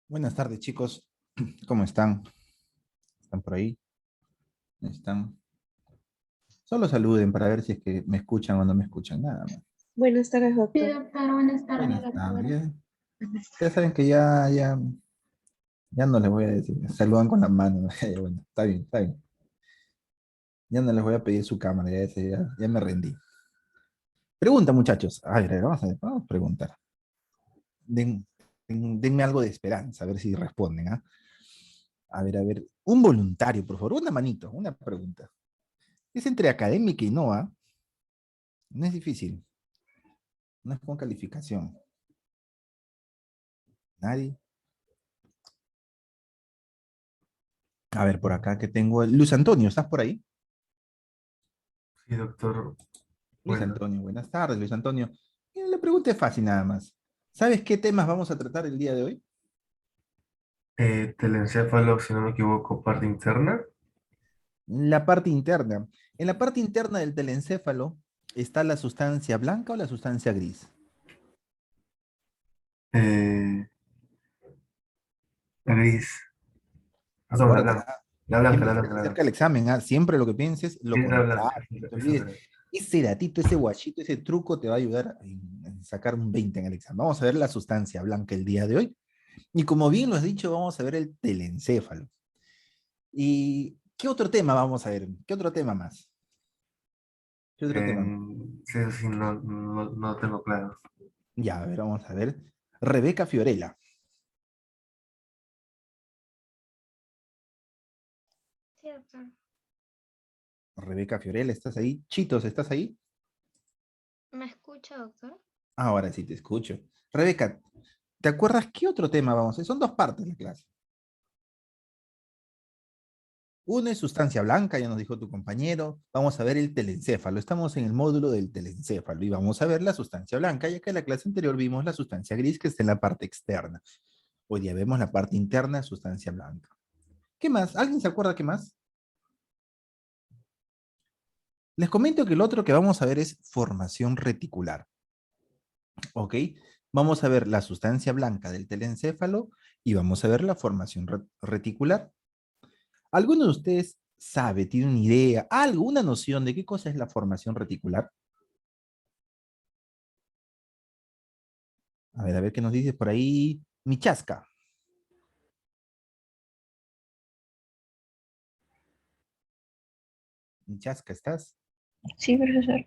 Buenas tardes, chicos. ¿Cómo están? ¿Están por ahí? ¿Están? Solo saluden para ver si es que me escuchan o no me escuchan. Nada más. Buenas tardes, Sí, doctor. doctor, buenas tardes. Buenas tardes. Ya saben que ya no les voy a decir. Saludan con la mano. Bueno, está bien, está bien. Ya no les voy a pedir su cámara. Ya me rendí. Pregunta, muchachos. A ver, vamos a preguntar. Denme algo de esperanza, a ver si responden, ¿ah? A ver. Un voluntario, por favor. Una manito, una pregunta. Es entre académica y no, ¿ah? No es difícil. No es con calificación. Nadie. A ver, por acá que tengo. Luis Antonio, ¿estás por ahí? Sí, doctor. Luis Bueno, Antonio, buenas tardes, Luis Antonio. La pregunta es fácil nada más. ¿Sabes qué temas vamos a tratar el día de hoy? telencéfalo, si no me equivoco, parte interna. La parte interna. En la parte interna del telencéfalo está la sustancia blanca o la sustancia gris. Eh, la gris. Perdón, la Acuérdate, blanca. ¿ah? La blanca, Siempre la que se blanca, te la acerca blanca. el examen, ¿ah? Siempre lo que pienses, Sí, lo es la blanca. contrario. No te Eso olvides. era. Ese datito, ese guachito, ese truco te va a ayudar en sacar un 20 en el examen. Vamos a ver la sustancia blanca el día de hoy. Y como bien lo has dicho, vamos a ver el telencéfalo. ¿Y qué otro tema vamos a ver? ¿Qué otro tema más? ¿Qué otro tema más? Sí, eso sí, no tengo claro. Ya, a ver, vamos a ver. Rebeca Fiorella. Sí, doctor. Rebeca Fiorella, ¿estás ahí? Chitos, ¿estás ahí? ¿Me escucha, doctor? Ahora sí te escucho. Rebeca, ¿te acuerdas qué otro tema vamos a hacer? Son dos partes la clase. Uno es sustancia blanca, ya nos dijo tu compañero. Vamos a ver el telencéfalo. Estamos en el módulo del telencéfalo y vamos a ver la sustancia blanca, ya que en la clase anterior vimos la sustancia gris que está en la parte externa. Hoy día vemos la parte interna, sustancia blanca. ¿Qué más? ¿Alguien se acuerda qué más? Les comento que el otro que vamos a ver es formación reticular. ¿Ok? Vamos a ver la sustancia blanca del telencéfalo y vamos a ver la formación reticular. ¿Alguno de ustedes sabe, tiene una idea, alguna noción de qué cosa es la formación reticular? A ver qué nos dices por ahí. Michasca. Michasca, ¿estás? Sí, profesor.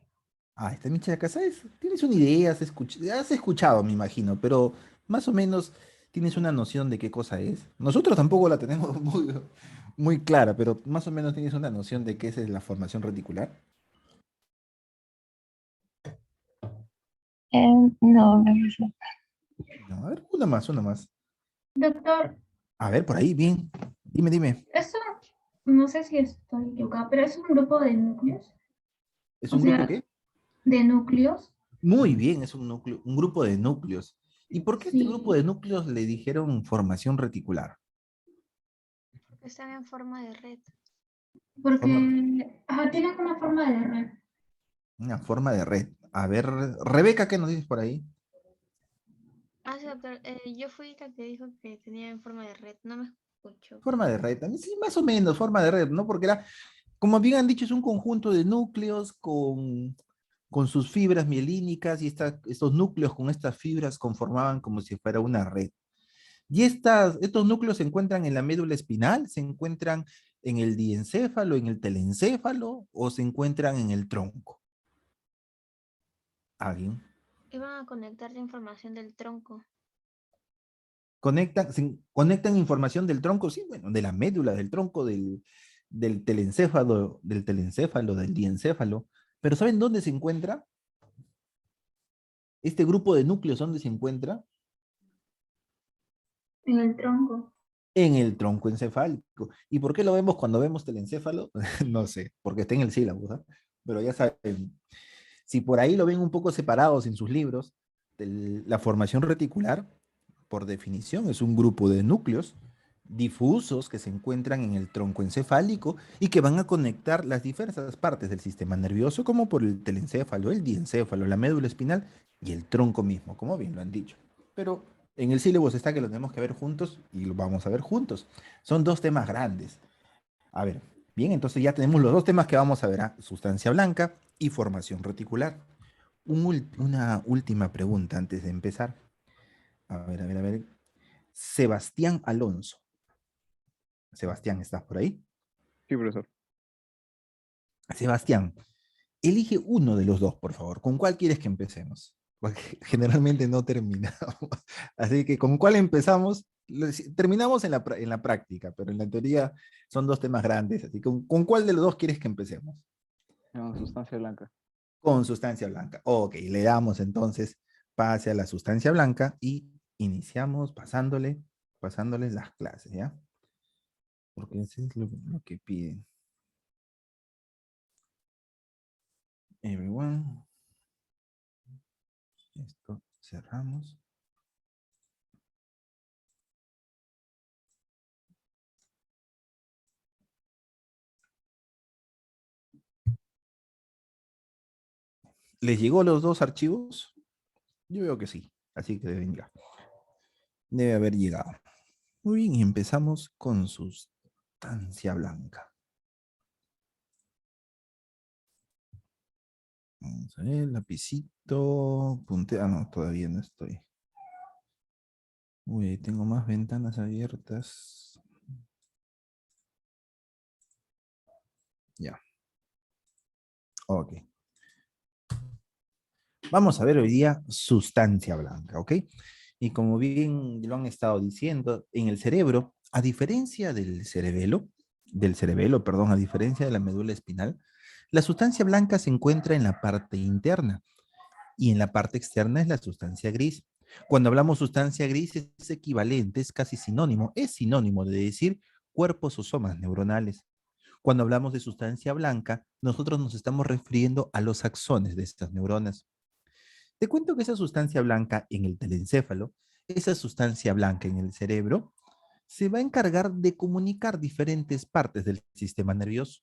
Ah, está Michasca, ¿sabes? Tienes una idea, has escuchado, me imagino, pero más o menos tienes una noción de qué cosa es. Nosotros tampoco la tenemos muy clara, pero más o menos tienes una noción de qué es la formación reticular. No, profesor. No, a ver, una más, una más. Doctor, A ver, por ahí, bien. Dime. eso, no sé si estoy equivocada, pero es un grupo de núcleos. ¿Es O un grupo sea, qué? de núcleos. Muy bien, es un núcleo, un grupo de núcleos. ¿Y por qué a este grupo Sí, de núcleos le dijeron formación reticular? están en forma de red. Forma- Porque tienen una forma de red. una forma de red. A ver, Rebeca, ¿qué nos dices por ahí? Sí, doctor. Yo fui la que dijo que tenía en forma de red. No me escucho. Forma de red, también sí, más o menos, forma de red, ¿no? Porque era, como bien han dicho, es un conjunto de núcleos con sus fibras mielínicas y estos núcleos con estas fibras conformaban como si fuera una red. Y estos núcleos se encuentran en la médula espinal, se encuentran en el diencéfalo, en el telencéfalo o se encuentran en el tronco. ¿Alguien? Iban a conectar la información del tronco. Conectan información del tronco, sí, bueno, de la médula, del tronco, del telencéfalo, del diencéfalo. Pero ¿saben dónde se encuentra? Este grupo de núcleos, ¿dónde se encuentra? En el tronco. En el tronco encefálico. ¿Y por qué lo vemos cuando vemos telencéfalo? No sé, porque está en el sílabo, ¿no? Pero ya saben, si por ahí lo ven un poco separados en sus libros, la formación reticular, por definición, es un grupo de núcleos difusos que se encuentran en el tronco encefálico y que van a conectar las diversas partes del sistema nervioso, como por el telencéfalo, el diencéfalo, la médula espinal y el tronco mismo, como bien lo han dicho. Pero en el sílabus está que lo tenemos que ver juntos y lo vamos a ver juntos. Son dos temas grandes. A ver, bien, entonces ya tenemos los dos temas que vamos a ver, sustancia blanca y formación reticular. Una última pregunta antes de empezar. A ver. Sebastián Alonso. Sebastián, ¿estás por ahí? Sí, profesor. Sebastián, elige uno de los dos, por favor. ¿Con cuál quieres que empecemos? Porque generalmente no terminamos. Así que, ¿con cuál empezamos? Terminamos en la práctica, pero en la teoría son dos temas grandes. Así que, ¿con cuál de los dos quieres que empecemos? No, sustancia blanca. Con sustancia blanca. Ok, le damos entonces pase a la sustancia blanca y iniciamos pasándoles las clases, ¿ya? Porque eso es lo que piden. Everyone. Esto cerramos. ¿Les llegó los dos archivos? Yo veo que sí, así que debe haber llegado. Muy bien, y empezamos con sustancia blanca. Vamos a ver, lapicito, punte. Ah, no, todavía no estoy. Uy, tengo más ventanas abiertas. Ya. Ok. Vamos a ver hoy día sustancia blanca, ¿ok? Y como bien lo han estado diciendo, en el cerebro, a diferencia perdón, a diferencia de la médula espinal, la sustancia blanca se encuentra en la parte interna y en la parte externa es la sustancia gris. Cuando hablamos sustancia gris es equivalente, es sinónimo de decir cuerpos o somas neuronales. Cuando hablamos de sustancia blanca, nosotros nos estamos refiriendo a los axones de estas neuronas. Te cuento que esa sustancia blanca en el telencéfalo, esa sustancia blanca en el cerebro, se va a encargar de comunicar diferentes partes del sistema nervioso.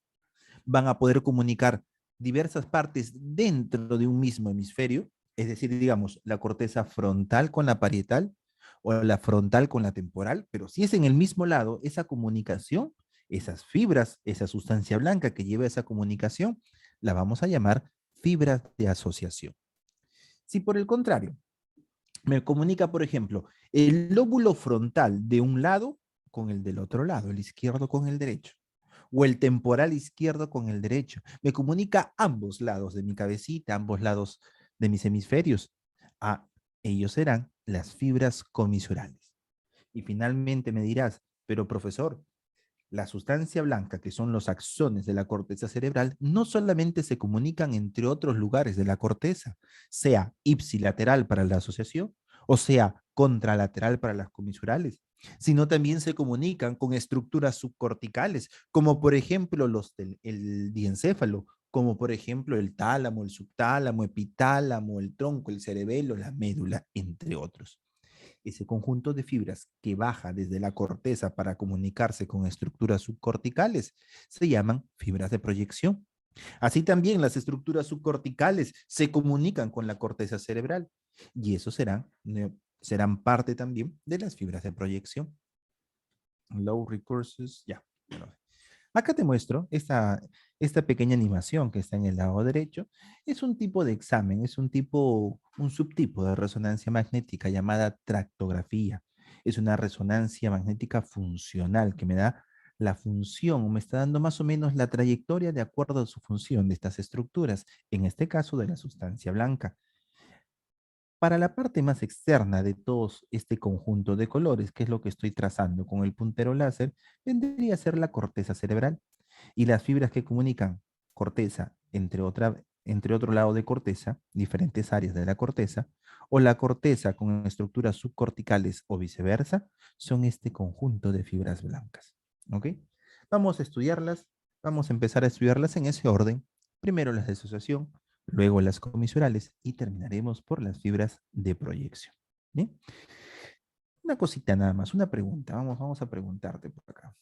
Van a poder comunicar diversas partes dentro de un mismo hemisferio, es decir, digamos, la corteza frontal con la parietal o la frontal con la temporal, pero si es en el mismo lado, esa comunicación, esas fibras, esa sustancia blanca que lleva esa comunicación, la vamos a llamar fibras de asociación. Si por el contrario me comunica, por ejemplo, el lóbulo frontal de un lado con el del otro lado, el izquierdo con el derecho, o el temporal izquierdo con el derecho, me comunica ambos lados de mi cabecita, ambos lados de mis hemisferios. Ellos serán las fibras comisurales. Y finalmente me dirás, pero profesor, la sustancia blanca, que son los axones de la corteza cerebral, no solamente se comunican entre otros lugares de la corteza, sea ipsilateral para la asociación o sea contralateral para las comisurales, sino también se comunican con estructuras subcorticales, como por ejemplo el diencéfalo, como por ejemplo el tálamo, el subtálamo, epitálamo, el tronco, el cerebelo, la médula, entre otros. Ese conjunto de fibras que baja desde la corteza para comunicarse con estructuras subcorticales se llaman fibras de proyección. Así también las estructuras subcorticales se comunican con la corteza cerebral y eso serán parte también de las fibras de proyección. Low recursos, ya. Bueno, acá te muestro esta pequeña animación que está en el lado derecho. Es un tipo de examen, es un subtipo de resonancia magnética llamada tractografía. Es una resonancia magnética funcional que me da la función, me está dando más o menos la trayectoria de acuerdo a su función de estas estructuras, en este caso de la sustancia blanca. Para la parte más externa de todo este conjunto de colores, que es lo que estoy trazando con el puntero láser, vendría a ser la corteza cerebral. Y las fibras que comunican corteza entre otro lado de corteza, diferentes áreas de la corteza, o la corteza con estructuras subcorticales o viceversa, son este conjunto de fibras blancas. ¿Ok? Vamos a estudiarlas, vamos a empezar a estudiarlas en ese orden. Primero las de asociación, luego las comisurales y terminaremos por las fibras de proyección. ¿Bien? Una cosita nada más, una pregunta. Vamos a preguntarte por acá.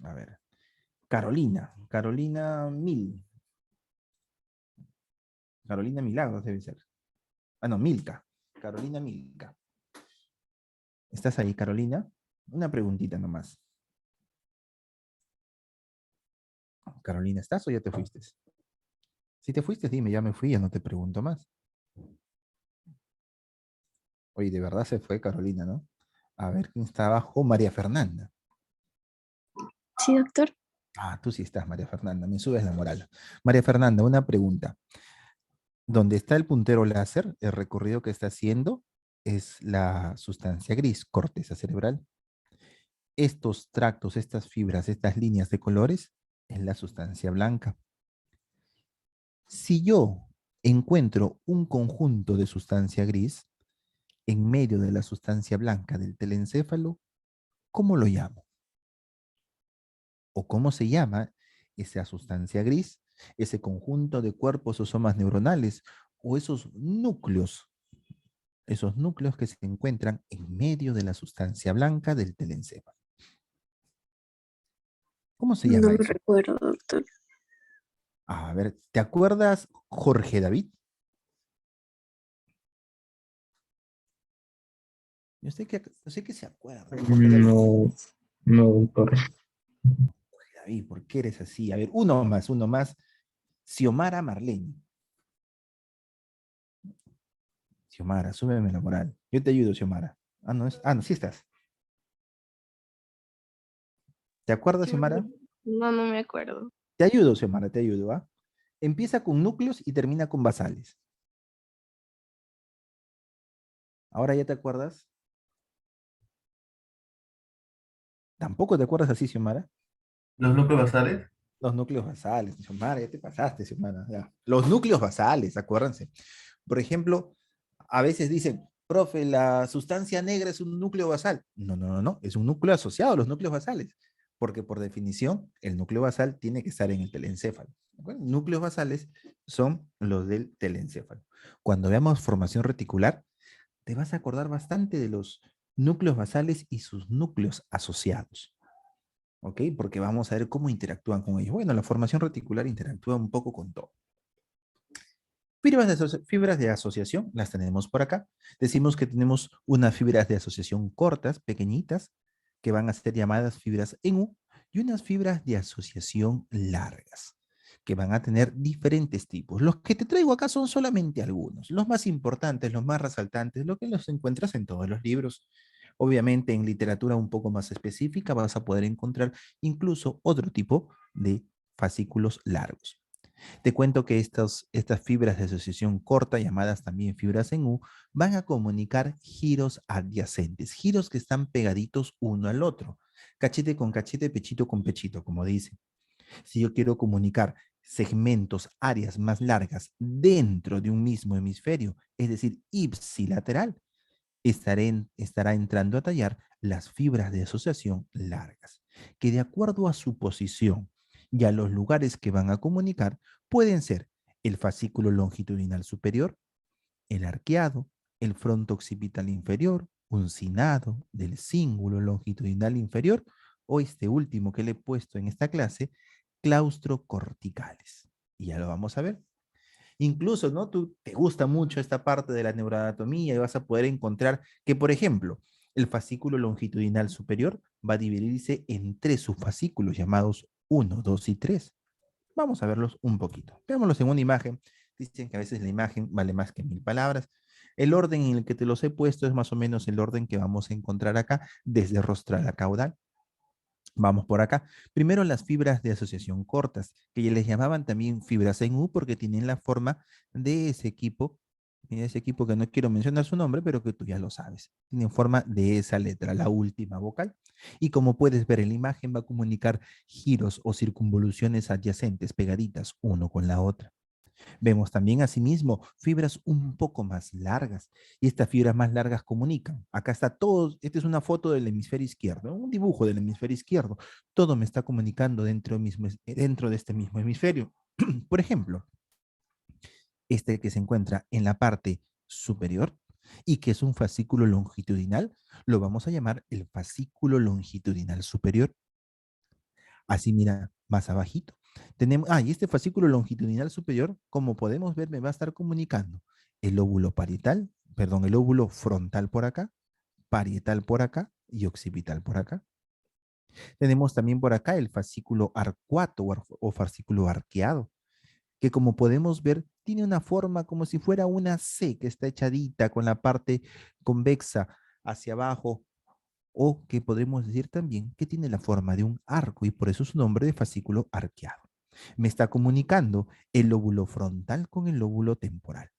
A ver. Carolina Milagros debe ser. Ah, no, Milka. Carolina Milka. ¿Estás ahí, Carolina? Una preguntita nomás. Carolina, ¿estás o ya te fuiste? Si te fuiste, dime, ya me fui, ya no te pregunto más. Oye, de verdad se fue Carolina, ¿no? A ver, ¿quién está abajo? María Fernanda. Sí, doctor. Ah, tú sí estás, María Fernanda, me subes la moral. María Fernanda, una pregunta. Donde está el puntero láser, el recorrido que está haciendo es la sustancia gris, corteza cerebral. Estos tractos, estas fibras, estas líneas de colores, es la sustancia blanca. Si yo encuentro un conjunto de sustancia gris en medio de la sustancia blanca del telencéfalo, ¿cómo lo llamo? ¿O cómo se llama esa sustancia gris, ese conjunto de cuerpos o somas neuronales, o esos núcleos que se encuentran en medio de la sustancia blanca del telencéfalo? ¿Cómo se No llama me eso? recuerdo, doctor. A ver, ¿te acuerdas, Jorge David? Yo sé que se acuerda. Jorge David. No, no, doctor. David, ¿por qué eres así? A ver, uno más. Xiomara Marlene. Xiomara, súbeme la moral. Yo te ayudo, Xiomara. No, sí estás. ¿Te acuerdas, Xiomara? No, no me acuerdo. Te ayudo, Xiomara, te ayudo, ¿ah? Empieza con núcleos y termina con basales. ¿Ahora ya te acuerdas? ¿Tampoco te acuerdas así, Xiomara? Los núcleos basales. Los núcleos basales, Xiomara, ya te pasaste, Xiomara. Ya. Los núcleos basales, acuérdense. Por ejemplo, a veces dicen, profe, la sustancia negra es un núcleo basal. No, es un núcleo asociado a los núcleos basales, porque por definición el núcleo basal tiene que estar en el telencéfalo. Núcleos basales son los del telencéfalo. Cuando veamos formación reticular, te vas a acordar bastante de los núcleos basales y sus núcleos asociados. ¿Ok? Porque vamos a ver cómo interactúan con ellos. Bueno, la formación reticular interactúa un poco con todo. Fibras de asociación, las tenemos por acá. Decimos que tenemos unas fibras de asociación cortas, pequeñitas, que van a ser llamadas fibras en U, y unas fibras de asociación largas, que van a tener diferentes tipos. Los que te traigo acá son solamente algunos. Los más importantes, los más resaltantes, lo que los encuentras en todos los libros. Obviamente en literatura un poco más específica vas a poder encontrar incluso otro tipo de fascículos largos. Te cuento que estas fibras de asociación corta, llamadas también fibras en U, van a comunicar giros adyacentes, giros que están pegaditos uno al otro. Cachete con cachete, pechito con pechito, como dice. Si yo quiero comunicar segmentos, áreas más largas dentro de un mismo hemisferio, es decir, ipsilateral, estará entrando a tallar las fibras de asociación largas, que de acuerdo a su posición y a los lugares que van a comunicar, pueden ser el fascículo longitudinal superior, el arqueado, el fronto occipital inferior, uncinado del cíngulo longitudinal inferior, o este último que le he puesto en esta clase, claustrocorticales. Y ya lo vamos a ver. Incluso, ¿no? Tú te gusta mucho esta parte de la neuroanatomía y vas a poder encontrar que, por ejemplo, el fascículo longitudinal superior va a dividirse en 3 subfascículos llamados 1, 2 y 3. Vamos a verlos un poquito. Veámoslos en una imagen. Dicen que a veces la imagen vale más que 1000 palabras. El orden en el que te los he puesto es más o menos el orden que vamos a encontrar acá, desde rostral a caudal. Vamos por acá. Primero las fibras de asociación cortas, que ya les llamaban también fibras en U porque tienen la forma de ese equipo. Mira ese equipo que no quiero mencionar su nombre, pero que tú ya lo sabes. Tienen forma de esa letra, la última vocal. Y como puedes ver en la imagen, va a comunicar giros o circunvoluciones adyacentes, pegaditas, uno con la otra. Vemos también asimismo fibras un poco más largas y estas fibras más largas comunican. Acá está todo, esta es una foto del hemisferio izquierdo, un dibujo del hemisferio izquierdo. Todo me está comunicando dentro de este mismo hemisferio. Por ejemplo, este que se encuentra en la parte superior y que es un fascículo longitudinal, lo vamos a llamar el fascículo longitudinal superior. Así mira, más abajito. Tenemos, y este fascículo longitudinal superior, como podemos ver, me va a estar comunicando el lóbulo parietal, perdón, el lóbulo frontal por acá, parietal por acá y occipital por acá. Tenemos también por acá el fascículo arcuato o fascículo arqueado, que como podemos ver, tiene una forma como si fuera una C que está echadita con la parte convexa hacia abajo, o que podremos decir también que tiene la forma de un arco y por eso su nombre de fascículo arqueado. Me está comunicando el lóbulo frontal con el lóbulo temporal.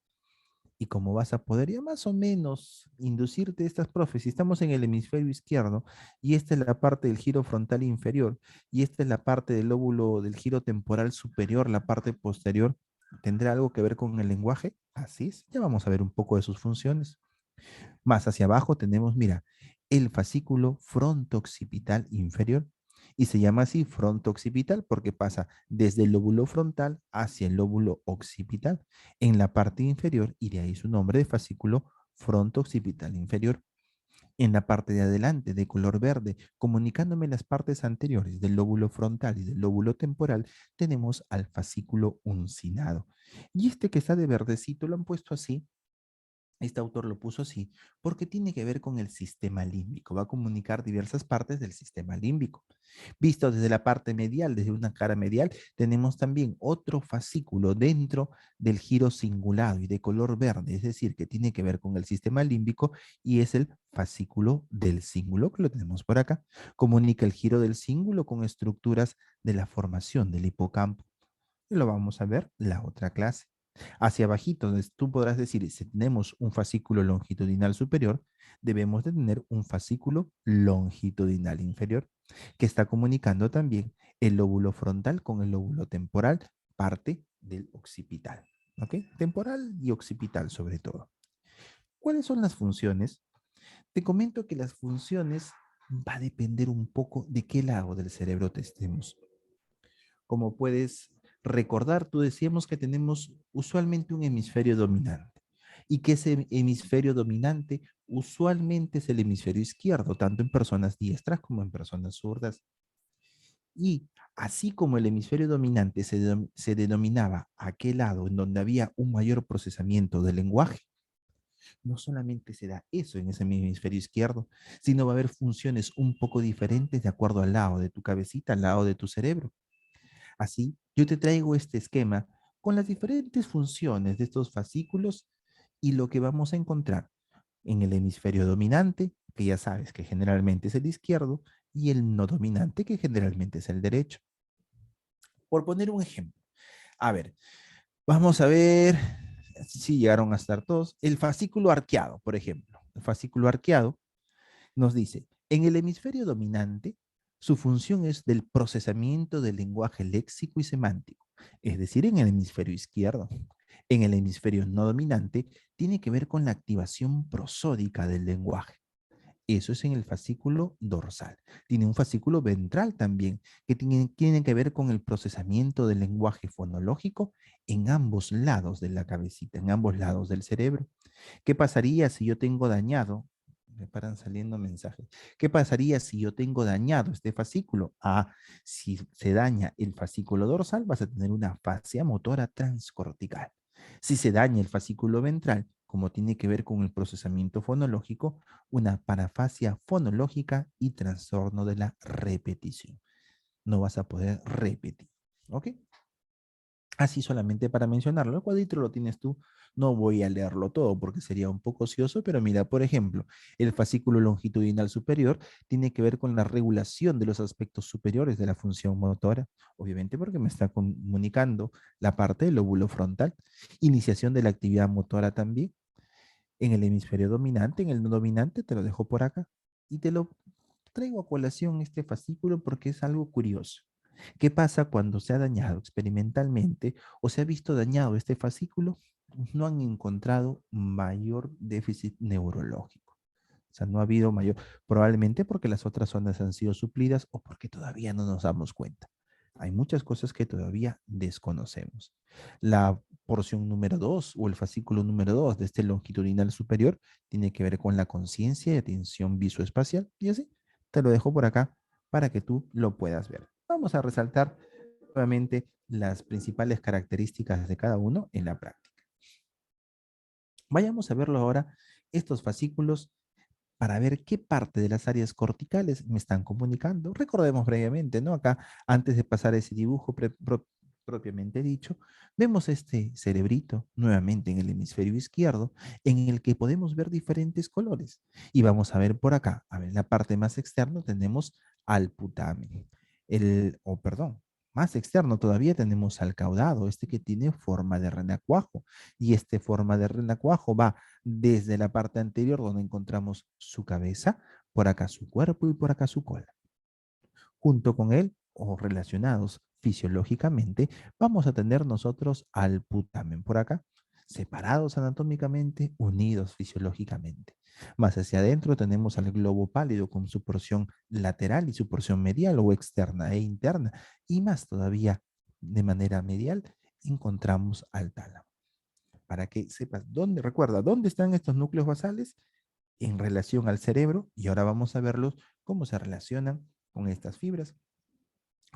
Y como vas a poder ya más o menos inducirte estas profes, si estamos en el hemisferio izquierdo y esta es la parte del giro frontal inferior y esta es la parte del lóbulo del giro temporal superior, la parte posterior, ¿tendrá algo que ver con el lenguaje? Así es, ya vamos a ver un poco de sus funciones. Más hacia abajo tenemos, mira, el fascículo fronto-occipital inferior. Y se llama así fronto-occipital porque pasa desde el lóbulo frontal hacia el lóbulo occipital en la parte inferior y de ahí su nombre de fascículo fronto-occipital inferior. En la parte de adelante, de color verde, comunicándome las partes anteriores del lóbulo frontal y del lóbulo temporal, tenemos al fascículo uncinado. Y este que está de verdecito lo han puesto así. Este autor lo puso así porque tiene que ver con el sistema límbico. Va a comunicar diversas partes del sistema límbico. Visto desde la parte medial, desde una cara medial, tenemos también otro fascículo dentro del giro cingulado y de color verde, es decir, que tiene que ver con el sistema límbico y es el fascículo del cíngulo, que lo tenemos por acá. Comunica el giro del cíngulo con estructuras de la formación del hipocampo. Y lo vamos a ver la otra clase. Hacia abajito, donde tú podrás decir, si tenemos un fascículo longitudinal superior, debemos de tener un fascículo longitudinal inferior, que está comunicando también el lóbulo frontal con el lóbulo temporal, parte del occipital. ¿Ok? Temporal y occipital sobre todo. ¿Cuáles son las funciones? Te comento que las funciones va a depender un poco de qué lado del cerebro te estemos. Como puedes recordar, tú decíamos que tenemos usualmente un hemisferio dominante y que ese hemisferio dominante usualmente es el hemisferio izquierdo, tanto en personas diestras como en personas zurdas. Y así como el hemisferio dominante se denominaba aquel lado en donde había un mayor procesamiento del lenguaje, no solamente se da eso en ese hemisferio izquierdo, sino va a haber funciones un poco diferentes de acuerdo al lado de tu cabecita, al lado de tu cerebro. Así, yo te traigo este esquema con las diferentes funciones de estos fascículos y lo que vamos a encontrar en el hemisferio dominante, que ya sabes que generalmente es el izquierdo, y el no dominante, que generalmente es el derecho. Por poner un ejemplo. A ver, vamos a ver si llegaron a estar todos. El fascículo arqueado, por ejemplo. El fascículo arqueado nos dice, en el hemisferio dominante, su función es del procesamiento del lenguaje léxico y semántico, es decir, en el hemisferio izquierdo. En el hemisferio no dominante, tiene que ver con la activación prosódica del lenguaje. Eso es en el fascículo dorsal. Tiene un fascículo ventral también, que tiene que ver con el procesamiento del lenguaje fonológico en ambos lados de la cabecita, en ambos lados del cerebro. ¿Qué pasaría si yo tengo dañado Me paran saliendo mensajes. ¿Qué pasaría si yo tengo dañado este fascículo? Ah, si se daña el fascículo dorsal, vas a tener una fascia motora transcortical. Si se daña el fascículo ventral, como tiene que ver con el procesamiento fonológico, una parafasia fonológica y trastorno de la repetición. No vas a poder repetir. ¿Ok? Así solamente para mencionarlo. El cuadrito lo tienes tú. No voy a leerlo todo porque sería un poco ocioso, pero mira, por ejemplo, el fascículo longitudinal superior tiene que ver con la regulación de los aspectos superiores de la función motora, obviamente porque me está comunicando la parte del lóbulo frontal. Iniciación de la actividad motora también en el hemisferio dominante, en el no dominante, te lo dejo por acá y te lo traigo a colación este fascículo porque es algo curioso. ¿Qué pasa cuando se ha dañado experimentalmente o se ha visto dañado este fascículo? No han encontrado mayor déficit neurológico. O sea, no ha habido mayor, probablemente porque las otras zonas han sido suplidas o porque todavía no nos damos cuenta. Hay muchas cosas que todavía desconocemos. La porción número 2 o el fascículo número 2 de este longitudinal superior tiene que ver con la conciencia y atención visoespacial. Y así, te lo dejo por acá para que tú lo puedas ver. Vamos a resaltar nuevamente las principales características de cada uno en la práctica. Vayamos a verlo ahora, estos fascículos, para ver qué parte de las áreas corticales me están comunicando. Recordemos brevemente, ¿no? Acá, antes de pasar a ese dibujo propiamente dicho, vemos este cerebrito nuevamente en el hemisferio izquierdo, en el que podemos ver diferentes colores. Y vamos a ver por acá, a ver, en la parte más externa tenemos al putamen. Perdón, más externo todavía tenemos al caudado, este que tiene forma de renacuajo. Y este forma de renacuajo va desde la parte anterior donde encontramos su cabeza, por acá su cuerpo y por acá su cola. Junto con él, o relacionados fisiológicamente, vamos a tener nosotros al putamen por acá, separados anatómicamente, unidos fisiológicamente. Más hacia adentro tenemos al globo pálido con su porción lateral y su porción medial o externa e interna. Y más todavía, de manera medial, encontramos al tálamo. Para que sepas dónde, recuerda, dónde están estos núcleos basales en relación al cerebro, y ahora vamos a verlos cómo se relacionan con estas fibras.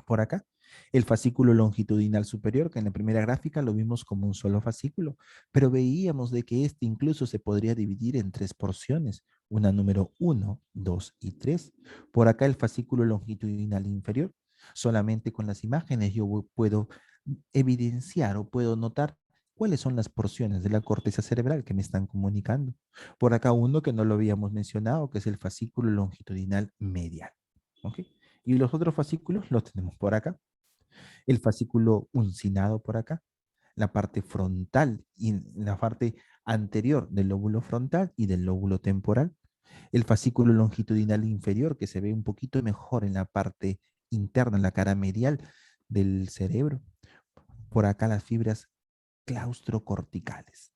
Por acá, el fascículo longitudinal superior, que en la primera gráfica lo vimos como un solo fascículo, pero veíamos de que este incluso se podría dividir en tres porciones, una número 1, 2 y 3. Por acá el fascículo longitudinal inferior, solamente con las imágenes yo puedo evidenciar o puedo notar cuáles son las porciones de la corteza cerebral que me están comunicando. Por acá uno que no lo habíamos mencionado, que es el fascículo longitudinal medial. ¿Ok? Y los otros fascículos los tenemos por acá. El fascículo uncinado por acá, la parte frontal y la parte anterior del lóbulo frontal y del lóbulo temporal. El fascículo longitudinal inferior, que se ve un poquito mejor en la parte interna, en la cara medial del cerebro. Por acá las fibras claustrocorticales.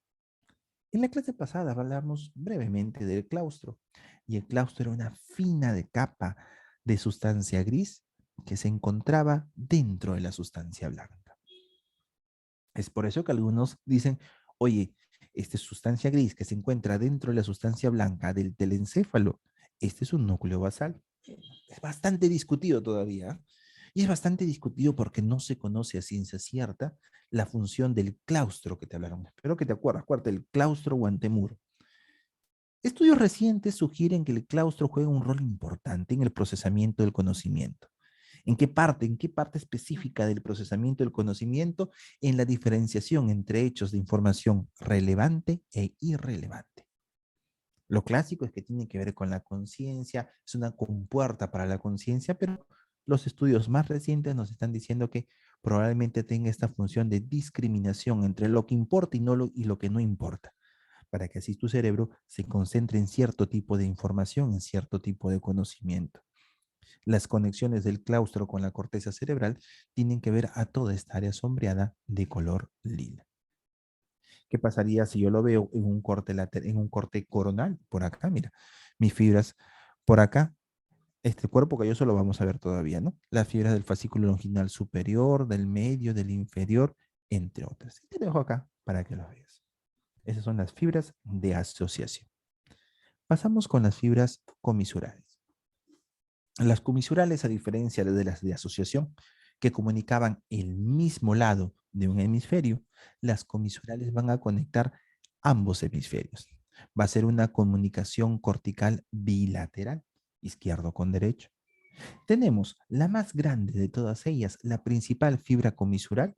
En la clase pasada hablamos brevemente del claustro, y el claustro era una fina de capa de sustancia gris que se encontraba dentro de la sustancia blanca. Es por eso que algunos dicen, oye, esta sustancia gris que se encuentra dentro de la sustancia blanca del telencéfalo, este es un núcleo basal. Es bastante discutido todavía. Y es bastante discutido porque no se conoce a ciencia cierta la función del claustro que te hablaron. Espero que te acuerdas del claustro o antemuro. Estudios recientes sugieren que el claustro juega un rol importante en el procesamiento del conocimiento. ¿En qué parte? ¿En qué parte específica del procesamiento del conocimiento? En la diferenciación entre hechos de información relevante e irrelevante. Lo clásico es que tiene que ver con la conciencia, es una compuerta para la conciencia, pero los estudios más recientes nos están diciendo que probablemente tenga esta función de discriminación entre lo que importa y lo que no importa, para que así tu cerebro se concentre en cierto tipo de información, en cierto tipo de conocimiento. Las conexiones del claustro con la corteza cerebral tienen que ver a toda esta área sombreada de color lila. ¿Qué pasaría si yo lo veo en un corte lateral, en un corte coronal? Por acá, mira, mis fibras por acá, este cuerpo calloso lo vamos a ver todavía, ¿no? Las fibras del fascículo longitudinal superior, del medio, del inferior, entre otras. Y te dejo acá para que lo veas. Esas son las fibras de asociación. Pasamos con las fibras comisurales. Las comisurales, a diferencia de las de asociación, que comunicaban el mismo lado de un hemisferio, las comisurales van a conectar ambos hemisferios. Va a ser una comunicación cortical bilateral, izquierdo con derecho. Tenemos la más grande de todas ellas, la principal fibra comisural,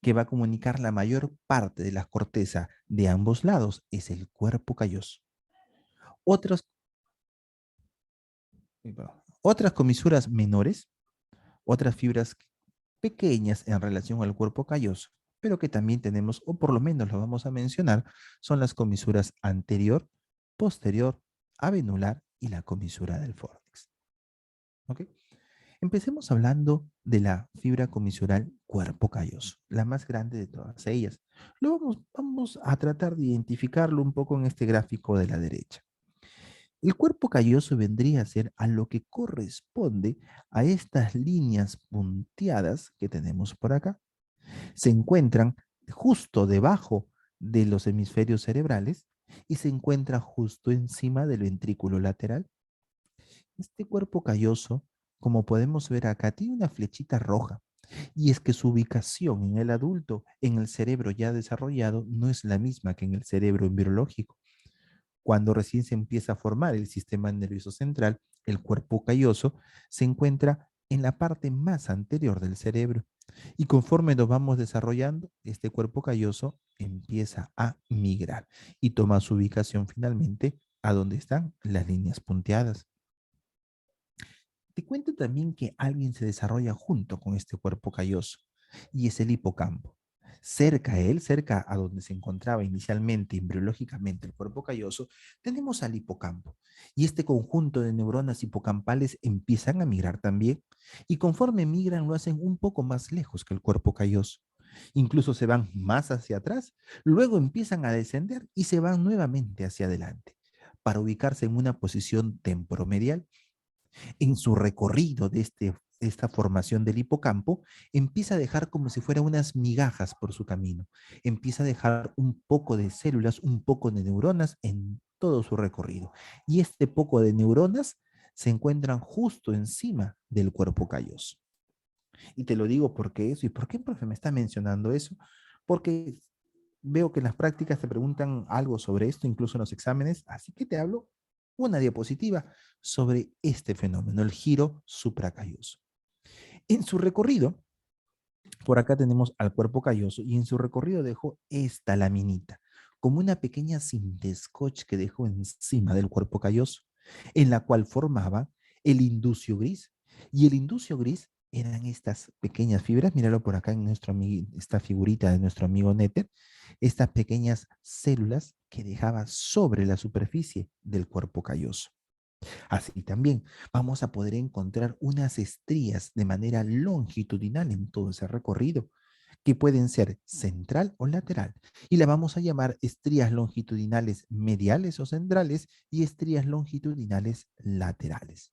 que va a comunicar la mayor parte de la corteza de ambos lados, es el cuerpo calloso. Otras, otras comisuras menores, otras fibras pequeñas en relación al cuerpo calloso, pero que también tenemos, o por lo menos lo vamos a mencionar, son las comisuras anterior, posterior, avenular y la comisura del fórnix. ¿Ok? Empecemos hablando de la fibra comisural cuerpo calloso, la más grande de todas ellas. Vamos a tratar de identificarlo un poco en este gráfico de la derecha. El cuerpo calloso vendría a ser a lo que corresponde a estas líneas punteadas que tenemos por acá. Se encuentran justo debajo de los hemisferios cerebrales y se encuentra justo encima del ventrículo lateral. Este cuerpo calloso, como podemos ver acá, tiene una flechita roja. Y es que su ubicación en el adulto, en el cerebro ya desarrollado, no es la misma que en el cerebro embriológico. Cuando recién se empieza a formar el sistema nervioso central, el cuerpo calloso se encuentra en la parte más anterior del cerebro. Y conforme nos vamos desarrollando, este cuerpo calloso empieza a migrar y toma su ubicación finalmente a donde están las líneas punteadas. Te cuento también que alguien se desarrolla junto con este cuerpo calloso y es el hipocampo. Cerca a él, cerca a donde se encontraba inicialmente embriológicamente el cuerpo calloso, tenemos al hipocampo. Y este conjunto de neuronas hipocampales empiezan a migrar también. Y conforme migran, lo hacen un poco más lejos que el cuerpo calloso. Incluso se van más hacia atrás, luego empiezan a descender y se van nuevamente hacia adelante para ubicarse en una posición temporomedial. En su recorrido de esta formación del hipocampo, empieza a dejar como si fueran unas migajas por su camino. Empieza a dejar un poco de células, un poco de neuronas en todo su recorrido. Y este poco de neuronas se encuentran justo encima del cuerpo calloso. Y te lo digo porque eso. ¿Y por qué, profe, me está mencionando eso? Porque veo que en las prácticas te preguntan algo sobre esto, incluso en los exámenes, así que te hablo una diapositiva sobre este fenómeno, el giro supracalloso. En su recorrido, por acá tenemos al cuerpo calloso y en su recorrido dejó esta laminita, como una pequeña cinta de scotch que dejó encima del cuerpo calloso, en la cual formaba el inducio gris. Y el inducio gris eran estas pequeñas fibras, míralo por acá en esta figurita de nuestro amigo Netter, estas pequeñas células que dejaba sobre la superficie del cuerpo calloso. Así también vamos a poder encontrar unas estrías de manera longitudinal en todo ese recorrido, que pueden ser central o lateral, y la vamos a llamar estrías longitudinales mediales o centrales y estrías longitudinales laterales.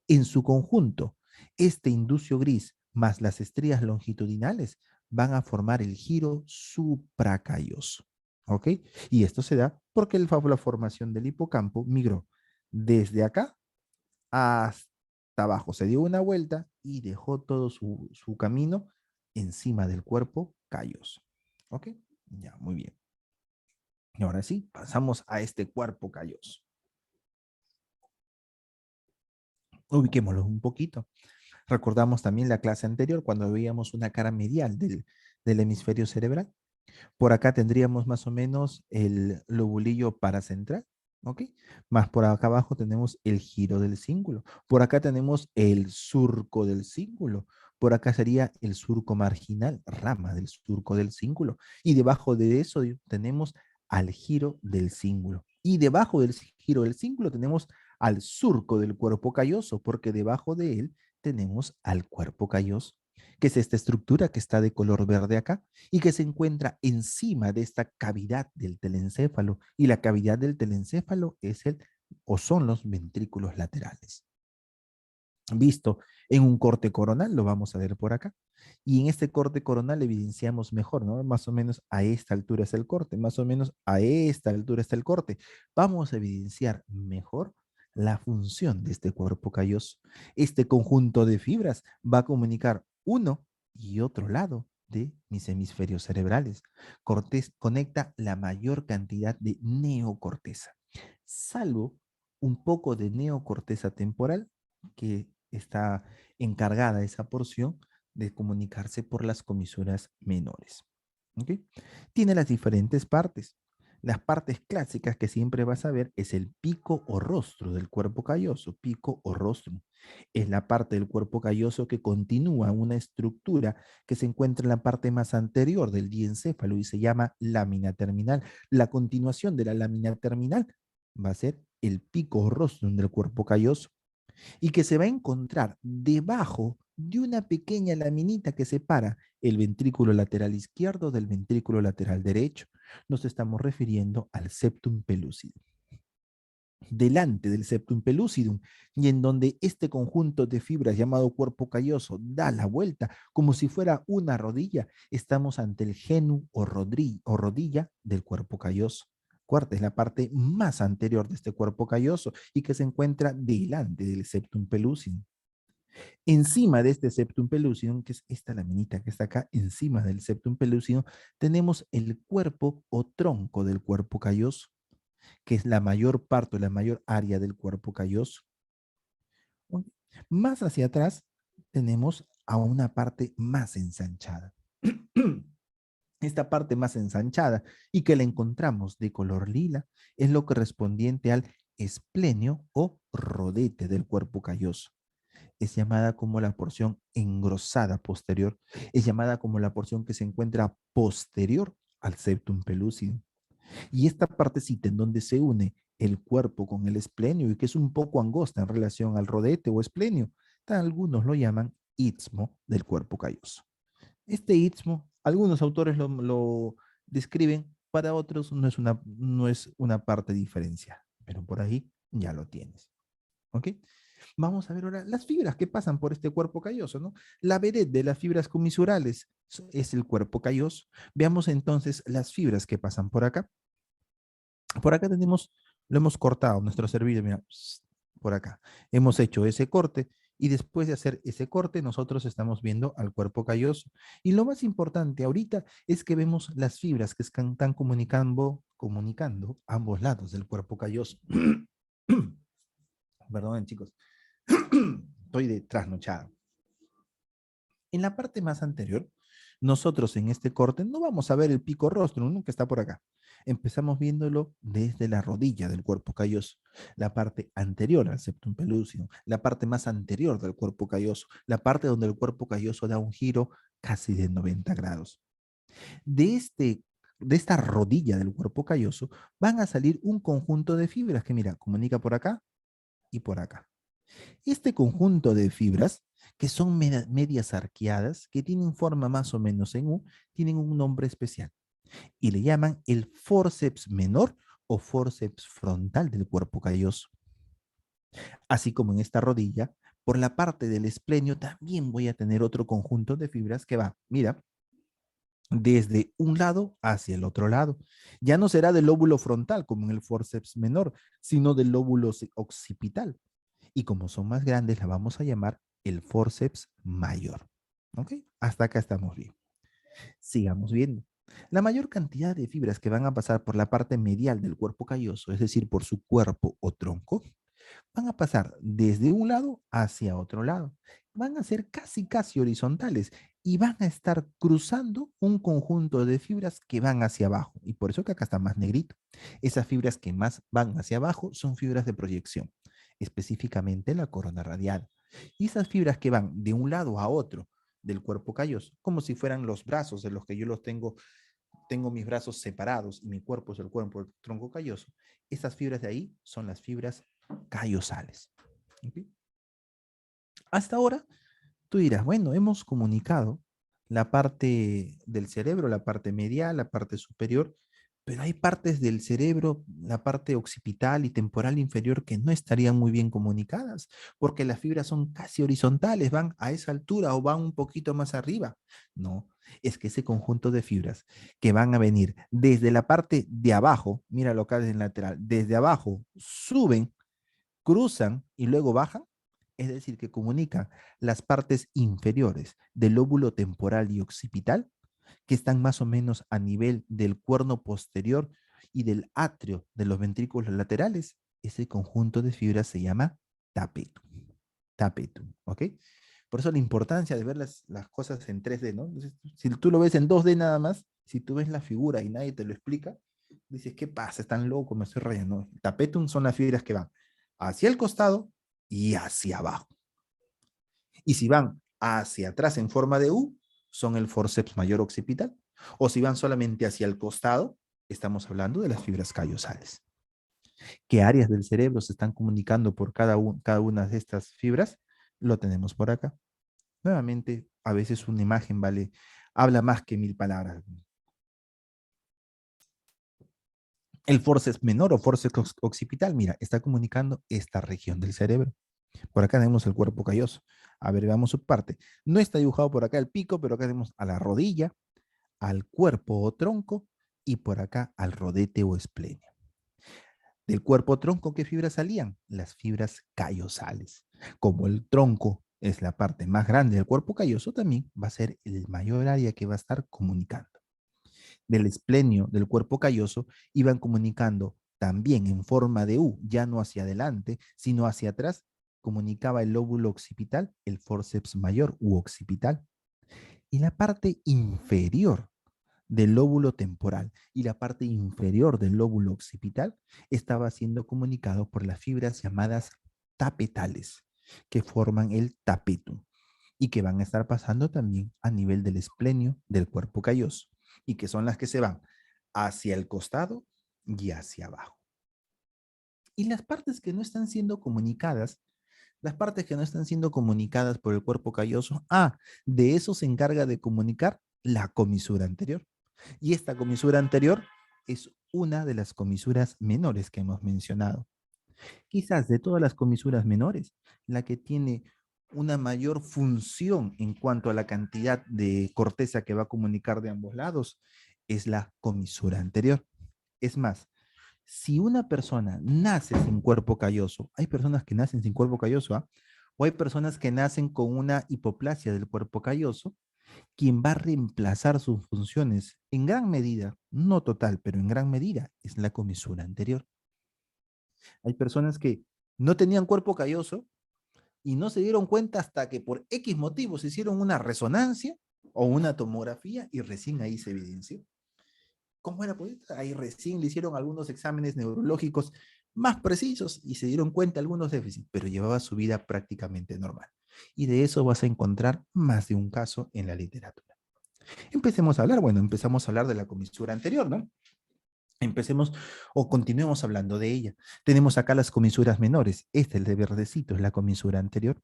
En su conjunto, este inducio gris más las estrías longitudinales van a formar el giro supracalloso. ¿Ok? Y esto se da porque la formación del hipocampo migró desde acá hasta abajo. Se dio una vuelta y dejó todo su camino encima del cuerpo calloso. ¿Ok? Ya, muy bien. Y ahora sí, pasamos a este cuerpo calloso. Ubiquémoslo un poquito. Recordamos también la clase anterior cuando veíamos una cara medial del hemisferio cerebral. Por acá tendríamos más o menos el lobulillo paracentral, ¿ok? Más por acá abajo tenemos el giro del cíngulo. Por acá tenemos el surco del cíngulo. Por acá sería el surco marginal, rama del surco del cíngulo. Y debajo de eso tenemos al giro del cíngulo. Y debajo del giro del cíngulo tenemos al surco del cuerpo calloso, porque debajo de él tenemos al cuerpo calloso, que es esta estructura que está de color verde acá y que se encuentra encima de esta cavidad del telencéfalo. Y la cavidad del telencéfalo es son los ventrículos laterales. visto en un corte coronal, lo vamos a ver por acá. Y en este corte coronal evidenciamos mejor, ¿no? Más o menos a esta altura está el corte, más o menos a esta altura está el corte. Vamos a evidenciar mejor la función de este cuerpo calloso. Este conjunto de fibras va a comunicar uno y otro lado de mis hemisferios cerebrales. Conecta la mayor cantidad de neocorteza, salvo un poco de neocorteza temporal que está encargada esa porción de comunicarse por las comisuras menores. ¿Ok? Tiene las diferentes partes. Las partes clásicas que siempre vas a ver es el pico o rostro del cuerpo calloso, pico o rostro. Es la parte del cuerpo calloso que continúa una estructura que se encuentra en la parte más anterior del diencéfalo y se llama lámina terminal. La continuación de la lámina terminal va a ser el pico o rostrum del cuerpo calloso y que se va a encontrar debajo de una pequeña laminita que separa el ventrículo lateral izquierdo del ventrículo lateral derecho. Nos estamos refiriendo al septum pellucidum. Delante del septum pellucidum y en donde este conjunto de fibras llamado cuerpo calloso da la vuelta como si fuera una rodilla, estamos ante el genu o rodilla del cuerpo calloso. Cuarta es la parte más anterior de este cuerpo calloso y que se encuentra delante del septum pellucidum. Encima de este septum pellucidum, que es esta laminita que está acá, encima del septum pellucidum, tenemos el cuerpo o tronco del cuerpo calloso, que es la mayor parte, la mayor área del cuerpo calloso. Más hacia atrás tenemos a una parte más ensanchada. Esta parte más ensanchada y que la encontramos de color lila es lo correspondiente al esplenio o rodete del cuerpo calloso. Es llamada como la porción engrosada posterior. Es llamada como la porción que se encuentra posterior al septum pellucidum. Y esta partecita en donde se une el cuerpo con el esplenio y que es un poco angosta en relación al rodete o esplenio, algunos lo llaman istmo del cuerpo calloso. Este istmo, algunos autores lo describen, para otros no es una parte diferencial, pero por ahí ya lo tienes. ¿Ok? Vamos a ver ahora las fibras que pasan por este cuerpo calloso, ¿no? La vered de las fibras comisurales es el cuerpo calloso. Veamos entonces las fibras que pasan por acá. Por acá tenemos, lo hemos cortado, nuestro cervillo, mira, por acá. Hemos hecho ese corte y después de hacer ese corte nosotros estamos viendo al cuerpo calloso. Y lo más importante ahorita es que vemos las fibras que están comunicando ambos lados del cuerpo calloso. Perdonen, chicos. Estoy de trasnochado. En la parte más anterior, nosotros en este corte no vamos a ver el pico rostrum, ¿no? Que está por acá. Empezamos viéndolo desde la rodilla del cuerpo calloso, la parte anterior al septum pellucidum, la parte más anterior del cuerpo calloso, la parte donde el cuerpo calloso da un giro casi de 90 grados. De esta rodilla del cuerpo calloso van a salir un conjunto de fibras que, mira, comunica por acá y por acá. Este conjunto de fibras, que son medias arqueadas, que tienen forma más o menos en U, tienen un nombre especial y le llaman el forceps menor o forceps frontal del cuerpo calloso. Así como en esta rodilla, por la parte del esplenio también voy a tener otro conjunto de fibras que va, mira, desde un lado hacia el otro lado. Ya no será del lóbulo frontal como en el forceps menor, sino del lóbulo occipital. Y como son más grandes, la vamos a llamar el forceps mayor. ¿Ok? Hasta acá estamos bien. Sigamos viendo. La mayor cantidad de fibras que van a pasar por la parte medial del cuerpo calloso, es decir, por su cuerpo o tronco, van a pasar desde un lado hacia otro lado. Van a ser casi horizontales y van a estar cruzando un conjunto de fibras que van hacia abajo. Y por eso que acá está más negrito. Esas fibras que más van hacia abajo son fibras de proyección, específicamente la corona radial. Y esas fibras que van de un lado a otro del cuerpo calloso, como si fueran los brazos de los que yo los tengo mis brazos separados y mi cuerpo es el cuerpo del tronco calloso, esas fibras de ahí son las fibras callosales. ¿Okay? Hasta ahora, tú dirás, bueno, hemos comunicado la parte del cerebro, la parte medial, la parte superior, Pero hay partes del cerebro, la parte occipital y temporal inferior, que no estarían muy bien comunicadas, porque las fibras son casi horizontales, van a esa altura o van un poquito más arriba. No, es que ese conjunto de fibras que van a venir desde la parte de abajo, mira lo acá desde el lateral, desde abajo suben, cruzan y luego bajan, es decir, que comunican las partes inferiores del lóbulo temporal y occipital, que están más o menos a nivel del cuerno posterior y del atrio de los ventrículos laterales. Ese conjunto de fibras se llama tapetum. Tapetum, ¿ok? Por eso la importancia de ver las cosas en 3D, ¿no? Entonces, si tú lo ves en 2D nada más, si tú ves la figura y nadie te lo explica, dices, ¿qué pasa? Están locos, me estoy rayando. Tapetum son las fibras que van hacia el costado y hacia abajo. Y si van hacia atrás en forma de U, son el forceps mayor occipital. O si van solamente hacia el costado, estamos hablando de las fibras callosales. ¿Qué áreas del cerebro se están comunicando por cada una de estas fibras? Lo tenemos por acá. Nuevamente, a veces una imagen habla más que 1000 palabras. El forceps menor o forceps occipital, mira, está comunicando esta región del cerebro. Por acá tenemos el cuerpo calloso. A ver, veamos su parte. No está dibujado por acá el pico, pero acá tenemos a la rodilla, al cuerpo o tronco y por acá al rodete o esplenio. Del cuerpo tronco, ¿qué fibras salían? Las fibras callosales. Como el tronco es la parte más grande del cuerpo calloso, también va a ser el mayor área que va a estar comunicando. Del esplenio del cuerpo calloso iban comunicando también en forma de U, ya no hacia adelante, sino hacia atrás, comunicaba el lóbulo occipital, el forceps mayor u occipital. Y la parte inferior del lóbulo temporal y la parte inferior del lóbulo occipital estaba siendo comunicado por las fibras llamadas tapetales, que forman el tapetum y que van a estar pasando también a nivel del esplenio del cuerpo calloso y que son las que se van hacia el costado y hacia abajo. Y las partes que no están siendo comunicadas, por el cuerpo calloso, de eso se encarga de comunicar la comisura anterior. Y esta comisura anterior es una de las comisuras menores que hemos mencionado. Quizás de todas las comisuras menores, la que tiene una mayor función en cuanto a la cantidad de corteza que va a comunicar de ambos lados es la comisura anterior. Es más, si una persona nace sin cuerpo calloso, hay personas que nacen sin cuerpo calloso, o hay personas que nacen con una hipoplasia del cuerpo calloso, quien va a reemplazar sus funciones en gran medida, no total, pero en gran medida, es la comisura anterior. Hay personas que no tenían cuerpo calloso y no se dieron cuenta hasta que por X motivos hicieron una resonancia o una tomografía y recién ahí se evidenció. ¿Cómo era? Pues ahí recién le hicieron algunos exámenes neurológicos más precisos y se dieron cuenta algunos déficits, pero llevaba su vida prácticamente normal. Y de eso vas a encontrar más de un caso en la literatura. Empecemos a hablar, empezamos a hablar de la comisura anterior, ¿no? Empecemos o continuemos hablando de ella. Tenemos acá las comisuras menores. Este, el de verdecito, es la comisura anterior.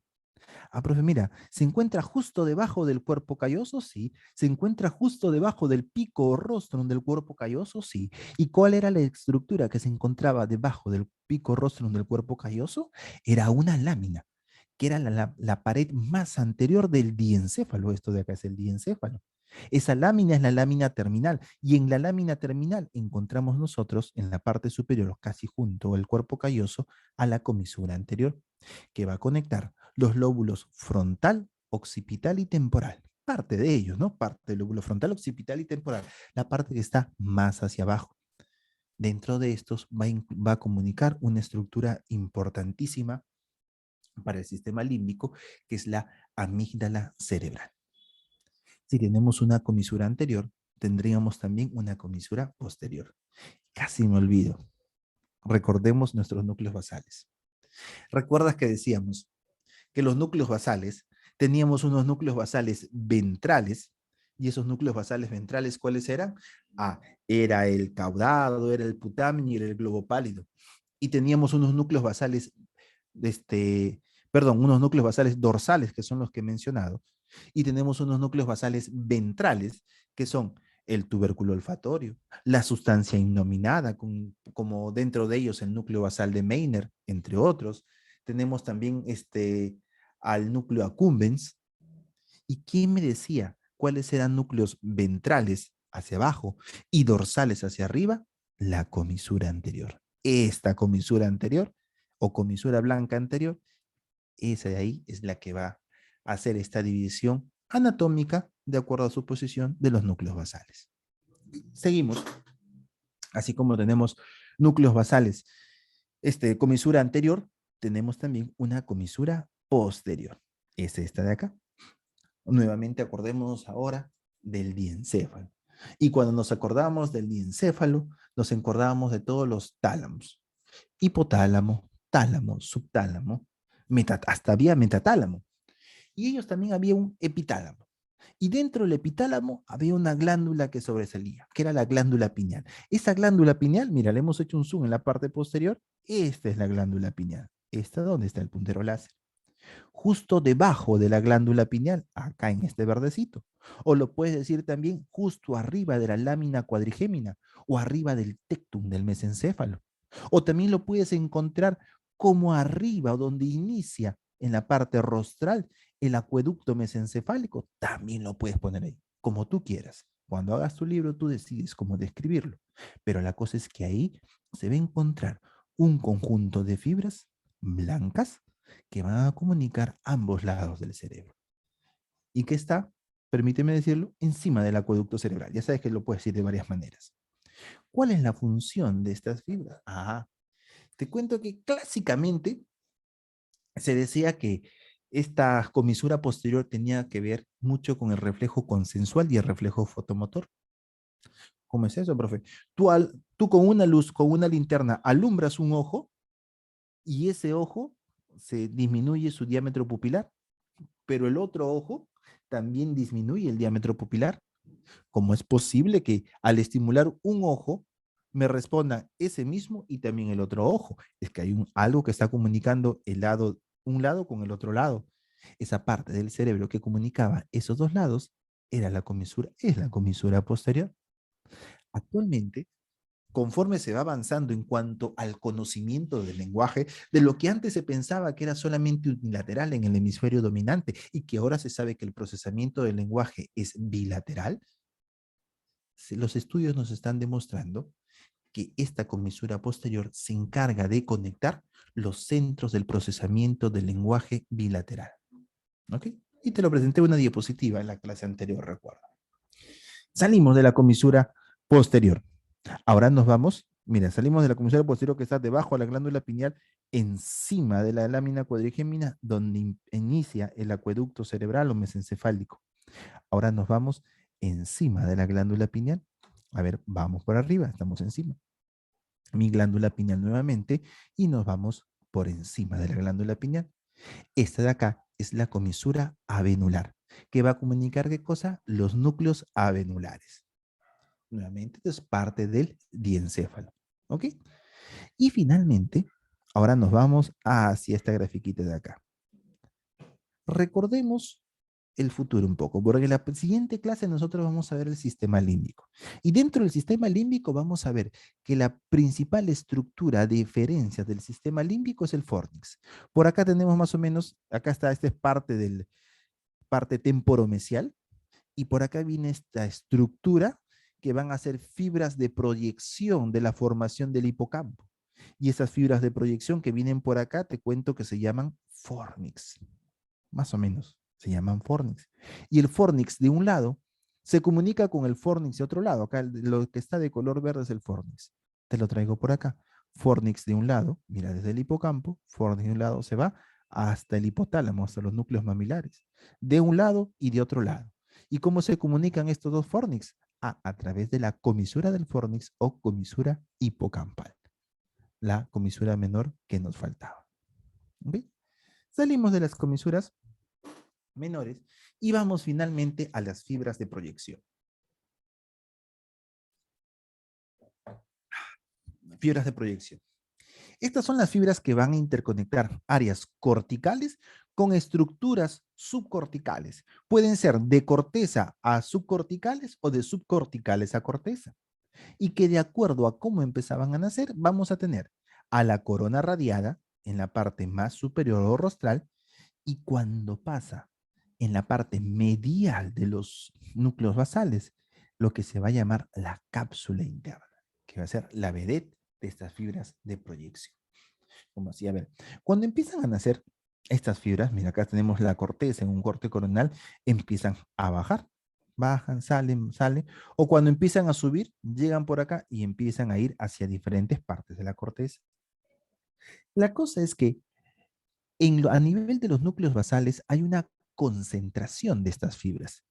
Profe, mira, ¿se encuentra justo debajo del cuerpo calloso? Sí. ¿Se encuentra justo debajo del pico o rostrum del cuerpo calloso? Sí. ¿Y cuál era la estructura que se encontraba debajo del pico o rostrum del cuerpo calloso? Era una lámina, que era la pared más anterior del diencéfalo. Esto de acá es el diencéfalo. Esa lámina es la lámina terminal y en la lámina terminal encontramos nosotros en la parte superior, casi junto al cuerpo calloso, a la comisura anterior, que va a conectar los lóbulos frontal, occipital y temporal. Parte de ellos, ¿no? Parte del lóbulo frontal, occipital y temporal. La parte que está más hacia abajo. Dentro de estos va a comunicar una estructura importantísima para el sistema límbico, que es la amígdala cerebral. Si tenemos una comisura anterior, tendríamos también una comisura posterior. Casi me olvido. Recordemos nuestros núcleos basales. ¿Recuerdas que decíamos que los núcleos basales, teníamos unos núcleos basales ventrales, y esos núcleos basales ventrales, ¿cuáles eran? Era el caudado, era el putamen y era el globo pálido. Y teníamos unos núcleos basales, unos núcleos basales dorsales, que son los que he mencionado, y tenemos unos núcleos basales ventrales, que son el tubérculo olfatorio, la sustancia innominada, como dentro de ellos el núcleo basal de Meiner, entre otros. Tenemos también al núcleo accumbens. ¿Y quién me decía cuáles eran núcleos ventrales hacia abajo y dorsales hacia arriba? La comisura anterior. Esta comisura anterior o comisura blanca anterior, esa de ahí es la que va a hacer esta división anatómica de acuerdo a su posición de los núcleos basales. Seguimos. Así como tenemos núcleos basales, comisura anterior, tenemos también una comisura posterior. Es esta de acá. Nuevamente acordémonos ahora del diencéfalo. Y cuando nos acordamos del diencéfalo, nos acordamos de todos los tálamos. Hipotálamo, tálamo, subtálamo, hasta había metatálamo. Y ellos también había un epitálamo. Y dentro del epitálamo había una glándula que sobresalía, que era la glándula pineal. Esa glándula pineal, mira, le hemos hecho un zoom en la parte posterior. Esta es la glándula pineal. ¿Esta dónde está el puntero láser? Justo debajo de la glándula pineal, acá en este verdecito. O lo puedes decir también justo arriba de la lámina cuadrigémina o arriba del tectum del mesencéfalo. O también lo puedes encontrar como arriba o donde inicia en la parte rostral el acueducto mesencefálico. También lo puedes poner ahí, como tú quieras. Cuando hagas tu libro, tú decides cómo describirlo. Pero la cosa es que ahí se va a encontrar un conjunto de fibras blancas que van a comunicar ambos lados del cerebro. Y que está, permíteme decirlo, encima del acueducto cerebral. Ya sabes que lo puedes decir de varias maneras. ¿Cuál es la función de estas fibras? Te cuento que clásicamente se decía que esta comisura posterior tenía que ver mucho con el reflejo consensual y el reflejo fotomotor. ¿Cómo es eso, profe? Tú con una luz, con una linterna, alumbras un ojo y ese ojo se disminuye su diámetro pupilar, pero el otro ojo también disminuye el diámetro pupilar. ¿Cómo es posible que al estimular un ojo me responda ese mismo y también el otro ojo? Es que hay algo que está comunicando un lado con el otro lado. Esa parte del cerebro que comunicaba esos dos lados es la comisura posterior. Actualmente, conforme se va avanzando en cuanto al conocimiento del lenguaje, de lo que antes se pensaba que era solamente unilateral en el hemisferio dominante y que ahora se sabe que el procesamiento del lenguaje es bilateral, los estudios nos están demostrando que esta comisura posterior se encarga de conectar los centros del procesamiento del lenguaje bilateral. ¿Ok? Y te lo presenté en una diapositiva en la clase anterior, recuerda. Salimos de la comisura posterior. Ahora nos vamos, mira, salimos de la comisura posterior que está debajo de la glándula pineal, encima de la lámina cuadrigémina, donde inicia el acueducto cerebral o mesencefálico. Ahora nos vamos encima de la glándula pineal. A ver, vamos por arriba, estamos encima. Mi glándula pineal nuevamente y nos vamos por encima de la glándula pineal. Esta de acá es la comisura avenular, que va a comunicar ¿qué cosa? Los núcleos avenulares. Nuevamente, es parte del diencéfalo. ¿Ok? Y finalmente, ahora nos vamos hacia esta grafiquita de acá. Recordemos el futuro un poco, porque en la siguiente clase nosotros vamos a ver el sistema límbico. Y dentro del sistema límbico vamos a ver que la principal estructura de diferencia del sistema límbico es el fórnix. Por acá tenemos más o menos, acá está, esta es parte temporomesial, y por acá viene esta estructura que van a ser fibras de proyección de la formación del hipocampo. Y esas fibras de proyección que vienen por acá, te cuento que se llaman fórnix. Más o menos, se llaman fórnix. Y el fórnix de un lado se comunica con el fórnix de otro lado. Acá lo que está de color verde es el fórnix. Te lo traigo por acá. Fórnix de un lado, mira, desde el hipocampo, fórnix de un lado se va hasta el hipotálamo, hasta los núcleos mamilares. De un lado y de otro lado. ¿Y cómo se comunican estos dos fórnix? A través de la comisura del fórnix o comisura hipocampal. La comisura menor que nos faltaba. ¿Okay? Salimos de las comisuras menores y vamos finalmente a las fibras de proyección. Fibras de proyección. Estas son las fibras que van a interconectar áreas corticales con estructuras subcorticales. Pueden ser de corteza a subcorticales o de subcorticales a corteza. Y que de acuerdo a cómo empezaban a nacer, vamos a tener a la corona radiada en la parte más superior o rostral, y cuando pasa en la parte medial de los núcleos basales, lo que se va a llamar la cápsula interna, que va a ser la vedette de estas fibras de proyección. Como así, a ver, cuando empiezan a nacer estas fibras, mira, acá tenemos la corteza en un corte coronal, empiezan a bajar, bajan, salen, salen, o cuando empiezan a subir, llegan por acá y empiezan a ir hacia diferentes partes de la corteza. La cosa es que a nivel de los núcleos basales hay una concentración de estas fibras.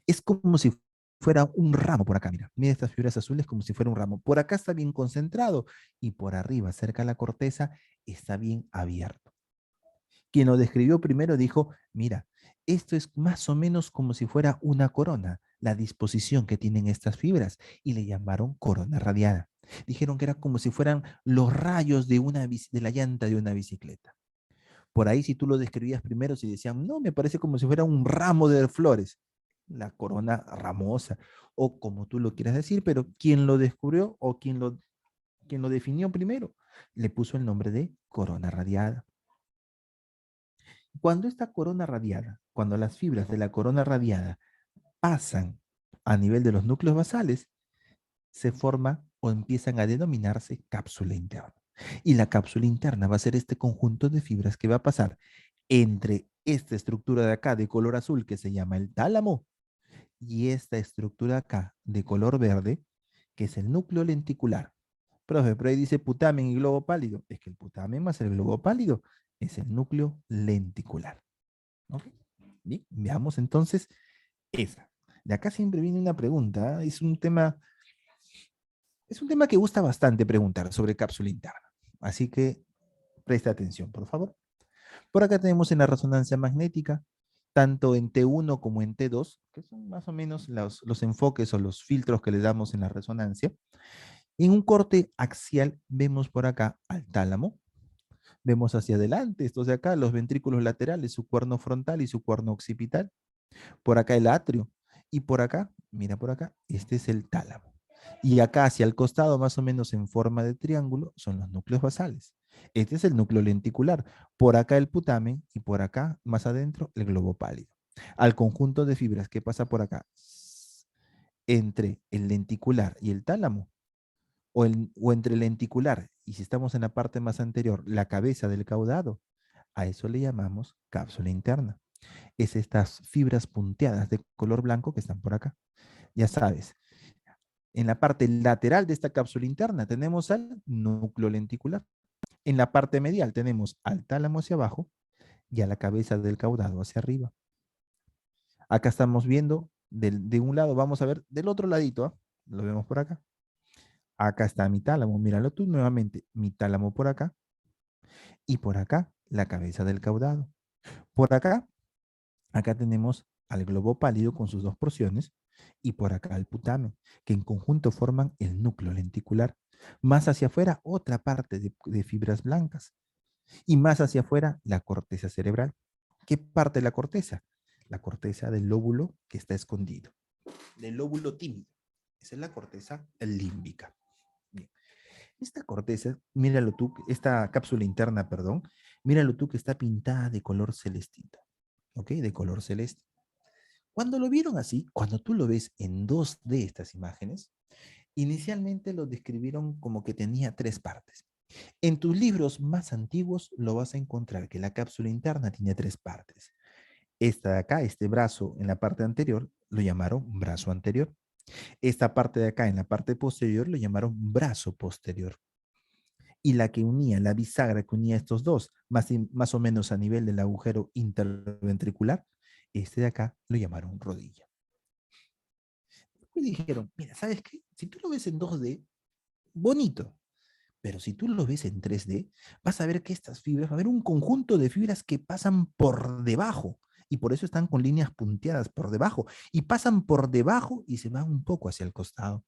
Es como si fuera un ramo por acá, mira. Mira estas fibras azules como si fuera un ramo. Por acá está bien concentrado y por arriba, cerca de la corteza, está bien abierto. Quien lo describió primero dijo, mira, esto es más o menos como si fuera una corona, la disposición que tienen estas fibras, y le llamaron corona radiada. Dijeron que era como si fueran los rayos de la llanta de una bicicleta. Por ahí, si tú lo describías primero, si decían, no, me parece como si fuera un ramo de flores, la corona ramosa, o como tú lo quieras decir, pero quien lo descubrió o quien lo definió primero, le puso el nombre de corona radiada. Cuando esta corona radiada, cuando las fibras de la corona radiada pasan a nivel de los núcleos basales, se forma o empiezan a denominarse cápsula interna. Y la cápsula interna va a ser este conjunto de fibras que va a pasar entre esta estructura de acá de color azul que se llama el tálamo y esta estructura acá de color verde que es el núcleo lenticular. Profe, pero ahí dice putamen y globo pálido. Es que el putamen más el globo pálido es el núcleo lenticular. ¿Ok? Bien, veamos entonces esa. De acá siempre viene una pregunta. Es un tema que gusta bastante preguntar sobre cápsula interna. Así que presta atención, por favor. Por acá tenemos en la resonancia magnética, tanto en T1 como en T2, que son más o menos los enfoques o los filtros que le damos en la resonancia. En un corte axial vemos por acá al tálamo, vemos hacia adelante, estos de acá, los ventrículos laterales, su cuerno frontal y su cuerno occipital. Por acá el atrio. Y por acá, mira por acá, este es el tálamo. Y acá hacia el costado, más o menos en forma de triángulo, son los núcleos basales. Este es el núcleo lenticular. Por acá el putamen y por acá, más adentro, el globo pálido. Al conjunto de fibras que pasa por acá, entre el lenticular y el tálamo, o entre el lenticular, y si estamos en la parte más anterior, la cabeza del caudado, a eso le llamamos cápsula interna. Es estas fibras punteadas de color blanco que están por acá. Ya sabes, en la parte lateral de esta cápsula interna tenemos al núcleo lenticular. En la parte medial tenemos al tálamo hacia abajo y a la cabeza del caudado hacia arriba. Acá estamos viendo de un lado, vamos a ver del otro ladito, ¿eh? Lo vemos por acá. Acá está mi tálamo, míralo tú nuevamente, mi tálamo por acá y por acá la cabeza del caudado. Por acá tenemos al globo pálido con sus dos porciones y por acá el putamen, que en conjunto forman el núcleo lenticular. Más hacia afuera, otra parte de fibras blancas. Y más hacia afuera, la corteza cerebral. ¿Qué parte de la corteza? La corteza del lóbulo que está escondido. Del lóbulo tímido. Esa es la corteza límbica. Bien. Esta corteza, míralo tú, esta cápsula interna, perdón, míralo tú que está pintada de color celestito. ¿Ok? De color celeste. Cuando lo vieron así, cuando tú lo ves en 2D estas imágenes, inicialmente lo describieron como que tenía 3 partes. En tus libros más antiguos lo vas a encontrar que la cápsula interna tiene 3 partes. Esta de acá, este brazo en la parte anterior, lo llamaron brazo anterior. Esta parte de acá en la parte posterior lo llamaron brazo posterior. Y la que unía, la bisagra que unía estos dos, más o menos a nivel del agujero interventricular, este de acá lo llamaron rodilla. Y dijeron, mira, ¿sabes qué? Si tú lo ves en 2D, bonito. Pero si tú lo ves en 3D, vas a ver que estas fibras, va a haber un conjunto de fibras que pasan por debajo. Y por eso están con líneas punteadas por debajo. Y pasan por debajo y se van un poco hacia el costado.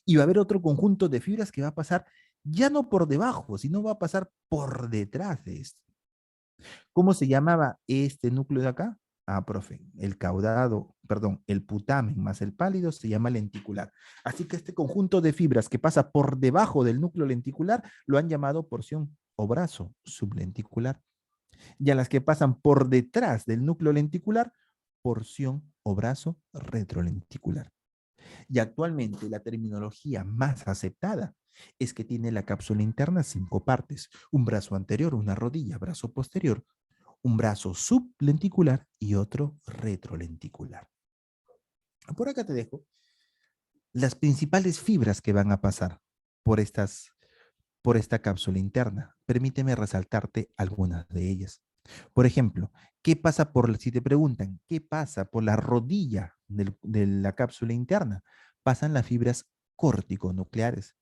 Y va a haber otro conjunto de fibras que va a pasar Ya no por debajo, sino va a pasar por detrás de esto. ¿Cómo se llamaba este núcleo de acá? Ah, profe, el caudado, perdón, el putamen más el pálido se llama lenticular. Así que este conjunto de fibras que pasa por debajo del núcleo lenticular lo han llamado porción o brazo sublenticular. Y a las que pasan por detrás del núcleo lenticular, porción o brazo retrolenticular. Y actualmente la terminología más aceptada es que tiene la cápsula interna 5 partes: un brazo anterior, una rodilla, brazo posterior, un brazo sublenticular y otro retrolenticular. Por acá te dejo las principales fibras que van a pasar por esta cápsula interna. Permíteme resaltarte algunas de ellas. Por ejemplo, si te preguntan, ¿qué pasa por la rodilla de la cápsula interna? Pasan las fibras córtico-nucleares.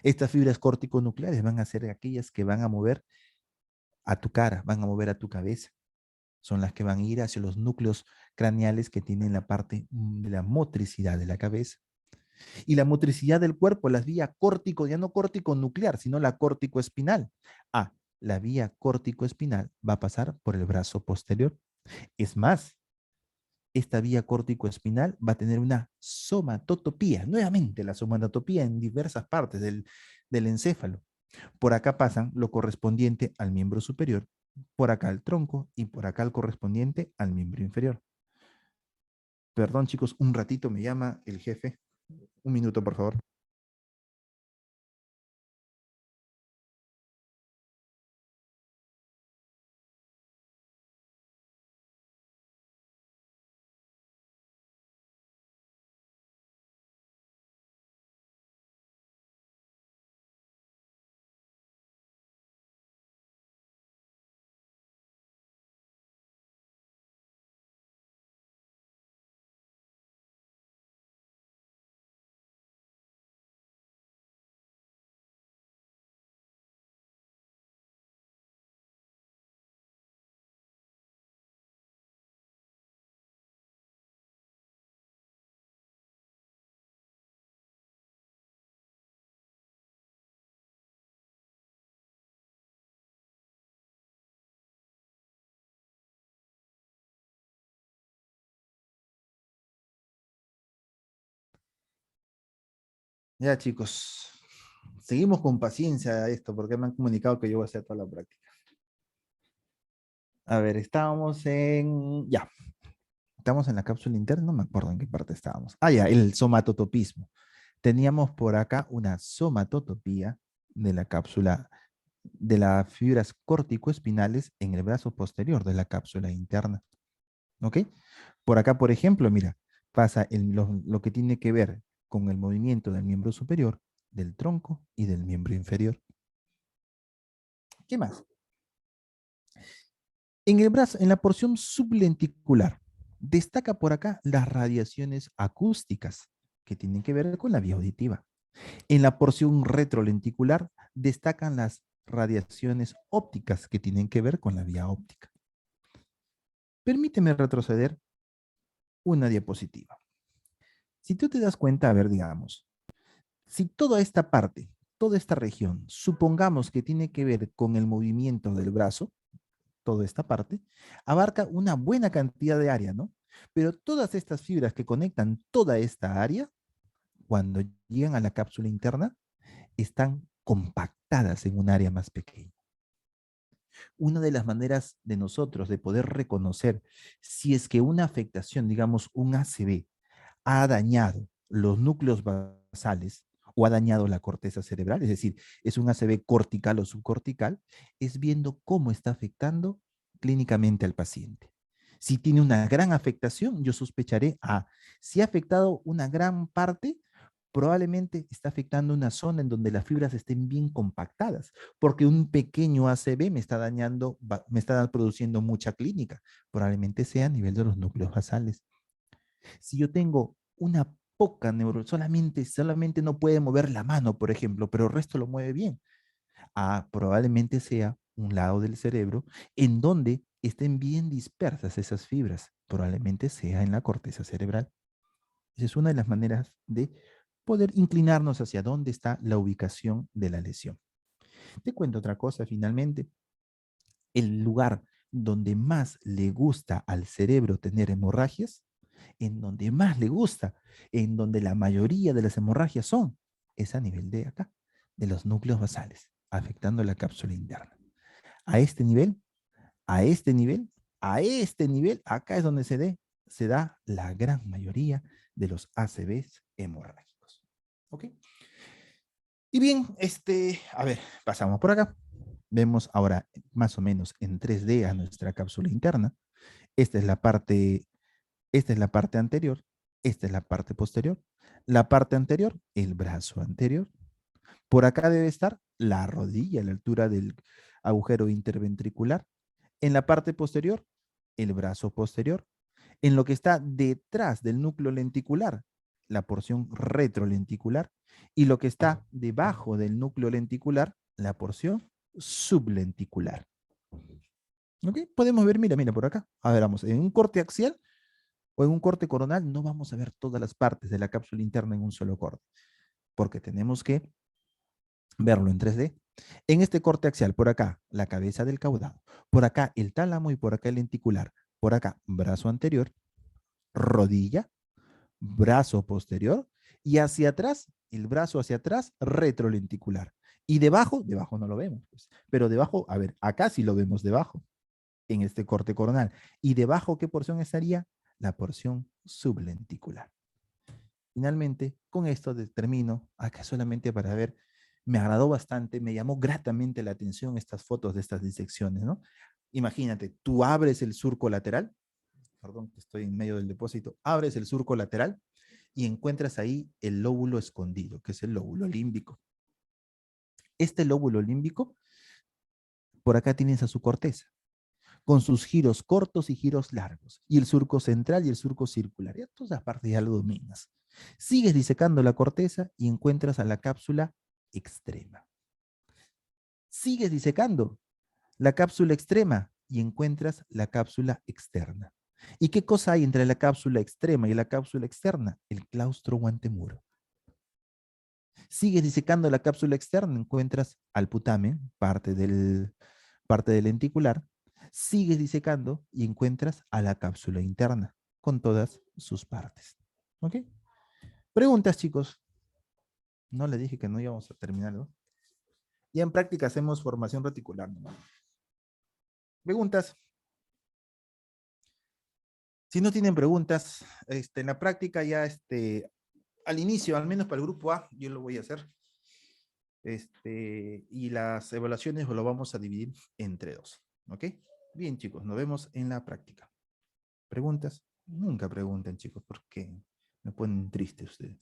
Estas fibras córtico-nucleares van a ser aquellas que van a mover a tu cara, van a mover a tu cabeza. Son las que van a ir hacia los núcleos craneales que tienen la parte de la motricidad de la cabeza. Y la motricidad del cuerpo, las vías córtico, ya no córtico-nuclear, sino la córtico-espinal. Ah, la vía córtico-espinal va a pasar por el brazo posterior. Es más, esta vía córtico-espinal va a tener una somatotopía. Nuevamente, la somatotopía en diversas partes del encéfalo. Por acá pasan lo correspondiente al miembro superior, por acá el tronco y por acá el correspondiente al miembro inferior. Perdón, chicos, un ratito me llama el jefe. Un minuto, por favor. Ya, chicos, seguimos con paciencia a esto, porque me han comunicado que yo voy a hacer toda la práctica. A ver, estamos en la cápsula interna, no me acuerdo en qué parte estábamos. Ah, ya, el somatotopismo. Teníamos por acá una somatotopía de la cápsula, de las fibras corticoespinales en el brazo posterior de la cápsula interna. ¿Ok? Por acá, por ejemplo, mira, pasa lo que tiene que ver con el movimiento del miembro superior, del tronco y del miembro inferior. ¿Qué más? En el brazo, en la porción sublenticular, destaca por acá las radiaciones acústicas que tienen que ver con la vía auditiva. En la porción retrolenticular destacan las radiaciones ópticas que tienen que ver con la vía óptica. Permíteme retroceder una diapositiva. Si tú te das cuenta, a ver, digamos, si toda esta parte, toda esta región, supongamos que tiene que ver con el movimiento del brazo, toda esta parte, abarca una buena cantidad de área, ¿no? Pero todas estas fibras que conectan toda esta área, cuando llegan a la cápsula interna, están compactadas en un área más pequeña. Una de las maneras de nosotros de poder reconocer si es que una afectación, digamos un ACV, ha dañado los núcleos basales o ha dañado la corteza cerebral, es decir, es un ACV cortical o subcortical, es viendo cómo está afectando clínicamente al paciente. Si tiene una gran afectación, yo sospecharé, si ha afectado una gran parte, probablemente está afectando una zona en donde las fibras estén bien compactadas, porque un pequeño ACV me está dañando, me está produciendo mucha clínica, probablemente sea a nivel de los núcleos basales. Si yo tengo una poca solamente no puede mover la mano, por ejemplo, pero el resto lo mueve bien, probablemente sea un lado del cerebro en donde estén bien dispersas esas fibras, probablemente sea en la corteza cerebral. Esa es una de las maneras de poder inclinarnos hacia dónde está la ubicación de la lesión. Te cuento otra cosa finalmente. El lugar donde más le gusta al cerebro tener hemorragias, en donde más le gusta, en donde la mayoría de las hemorragias son, es a nivel de acá, de los núcleos basales, afectando la cápsula interna. A este nivel, a este nivel, a este nivel, acá es donde se da la gran mayoría de los ACVs hemorrágicos. ¿Ok? Y bien, a ver, pasamos por acá. Vemos ahora más o menos en 3D a nuestra cápsula interna. Esta es la parte anterior, esta es la parte posterior. La parte anterior, el brazo anterior. Por acá debe estar la rodilla a la altura del agujero interventricular. En la parte posterior, el brazo posterior. En lo que está detrás del núcleo lenticular, la porción retrolenticular. Y lo que está debajo del núcleo lenticular, la porción sublenticular. ¿Ok? Podemos ver, mira por acá. A ver, vamos, en un corte axial o en un corte coronal no vamos a ver todas las partes de la cápsula interna en un solo corte, porque tenemos que verlo en 3D. En este corte axial, por acá, la cabeza del caudado, por acá el tálamo y por acá el lenticular, por acá brazo anterior, rodilla, brazo posterior y hacia atrás, el brazo hacia atrás, retrolenticular. Y debajo no lo vemos, pues, pero debajo, a ver, acá sí lo vemos debajo, en este corte coronal. ¿Y debajo qué porción estaría? La porción sublenticular. Finalmente, con esto termino, acá solamente para ver, me agradó bastante, me llamó gratamente la atención estas fotos de estas disecciones, ¿no? Imagínate, tú abres el surco lateral, perdón, estoy en medio del depósito, abres el surco lateral y encuentras ahí el lóbulo escondido, que es el lóbulo límbico. Este lóbulo límbico, por acá tienes a su corteza, con sus giros cortos y giros largos, y el surco central y el surco circular. Ya todas las partes ya lo dominas. Sigues disecando la corteza y encuentras a la cápsula extrema. Sigues disecando la cápsula extrema y encuentras la cápsula externa. ¿Y qué cosa hay entre la cápsula extrema y la cápsula externa? El claustro o antemuro. Sigues disecando la cápsula externa, encuentras al putamen, parte del lenticular. Sigues disecando y encuentras a la cápsula interna con todas sus partes. ¿Ok? Preguntas, chicos. No les dije que no íbamos a terminar, ¿no? Ya en práctica hacemos formación reticular, ¿no? Preguntas. Si no tienen preguntas, en la práctica ya, al inicio, al menos para el grupo A, yo lo voy a hacer. Y las evaluaciones lo vamos a dividir entre 2. ¿Ok? Bien, chicos, nos vemos en la práctica. ¿Preguntas? Nunca pregunten, chicos, porque me ponen triste ustedes.